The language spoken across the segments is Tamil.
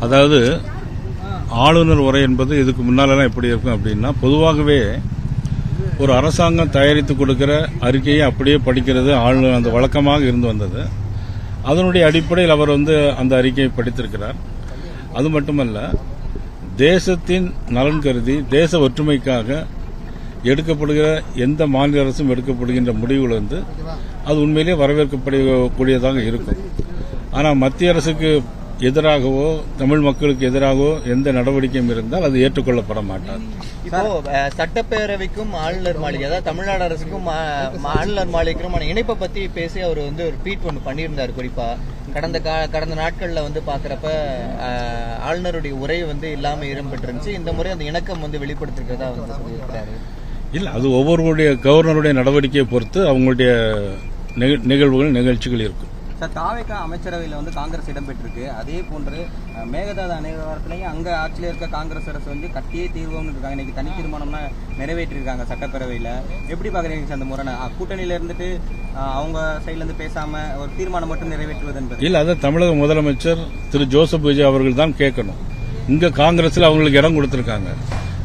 அதாவது ஆளுநர் உரை என்பது இதுக்கு முன்னாலெல்லாம் எப்படி இருக்கும் அப்படின்னா, பொதுவாகவே ஒரு அரசாங்கம் தயாரித்து கொடுக்கிற அறிக்கையை அப்படியே படிக்கிறது ஆளுநர் அந்த வழக்கமாக இருந்து வந்தது. அதனுடைய அடிப்படையில் அவர் அந்த அறிக்கையை படித்திருக்கிறார். அது மட்டுமல்ல, தேசத்தின் நலன் கருதி தேச ஒற்றுமைக்காக எடுக்கப்படுகிற எந்த மாநில அரசும் எடுக்கப்படுகின்ற முடிவுகள் அது உண்மையிலே வரவேற்கப்படக்கூடியதாக இருக்கும். ஆனால் மத்திய அரசுக்கு எதிராகவோ தமிழ் மக்களுக்கு எதிராகவோ எந்த நடவடிக்கையும் இருந்தால் அது ஏற்றுக்கொள்ளப்பட மாட்டார். இப்போ சட்டப்பேரவைக்கும் ஆளுநர் மாளிகை, அதாவது தமிழ்நாடு அரசுக்கும் ஆளுநர் மாளிகைக்கும் இணைப்பை பத்தி பேசி அவர் ஒரு ட்வீட் ஒன்று பண்ணியிருந்தார். குறிப்பா கடந்த நாட்கள்ல பாக்குறப்ப ஆளுநருடைய உரை இல்லாம இடம்பெற்றிருந்துச்சு. இந்த முறை அந்த இணக்கம் வெளிப்படுத்திருக்கிறதா சொல்லியிருக்கிறாரு. இல்ல, அது ஒவ்வொருவருடைய கவர்னருடைய நடவடிக்கையை பொறுத்து அவங்களுடைய நிகழ்ச்சிகள் இருக்கும். சார், தாவேகா அமைச்சரவையில் காங்கிரஸ் இடம்பெற்றிருக்கு. அதே போன்று மேகதாது அணை விவகாரத்திலையும் அங்க ஆட்சியில் இருக்க காங்கிரஸ் அரசு கட்டியே தீர்வோம்னு இருக்காங்க. இன்னைக்கு தனி தீர்மானம்னா நிறைவேற்றிருக்காங்க சட்டப்பேரவையில். எப்படி பாக்குறீங்க சார் அந்த முரணை? கூட்டணியில இருந்துட்டு அவங்க சைட்ல இருந்து பேசாம ஒரு தீர்மானம் மட்டும் நிறைவேற்றுவது என்பது இல்ல. அதை தமிழக முதலமைச்சர் திரு ஜோசப் விஜய் அவர்கள் தான் கேட்கணும். இங்க காங்கிரஸ்ல அவங்களுக்கு இடம் கொடுத்திருக்காங்க,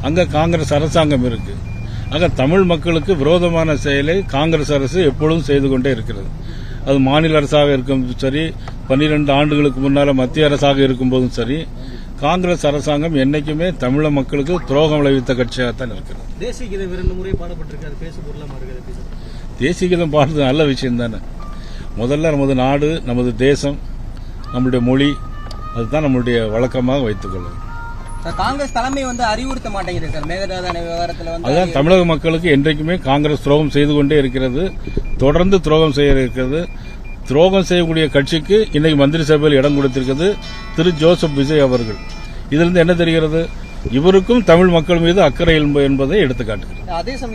அங்க காங்கிரஸ் அரசாங்கம் இருக்கு. ஆக தமிழ் மக்களுக்கு விரோதமான செயலை காங்கிரஸ் அரசு எப்பொழுதும் செய்து கொண்டே இருக்கிறது. அது மாநில அரசாக இருக்கும் சரி, 12 ஆண்டுகளுக்கு முன்னால மத்திய அரசாக இருக்கும் போதும் சரி, காங்கிரஸ் அரசாங்கம் என்னைக்குமே தமிழக மக்களுக்கு துரோகம் விளைவித்த கட்சியாகத்தான் இருக்கிறது. தேசிய கீதம் 2 முறை பாடப்பட்டிருக்காது, பேச பொருளாக இருக்கிறது. தேசிய கீதம் பாடுறது நல்ல விஷயம் தானே. முதல்ல நமது நாடு, நமது தேசம், நம்முடைய மொழி, அதுதான் நம்மளுடைய வழக்கமாக வைத்துக் கொள்ளும். காங்கிரஸ் தலைமை அறிவுறுத்த மாட்டேங்குது சார் மேகதாது அணை விவகாரத்தில். அதான் தமிழக மக்களுக்கு என்றைக்குமே காங்கிரஸ் துரோகம் செய்து கொண்டே இருக்கிறது, தொடர்ந்து துரோகம் செய்ய இருக்கிறது. துரோகம் செய்யக்கூடிய கட்சிக்கு இன்னைக்கு மந்திரி சபையில் இடம் கொடுத்திருக்கிறது திரு ஜோசப் விஜய் அவர்கள். இதிலிருந்து என்ன தெரிகிறது? இவருக்கும் தமிழ் மக்கள் மீது அக்கறை என்பதை எடுத்துக்காட்டுகிறது. அதே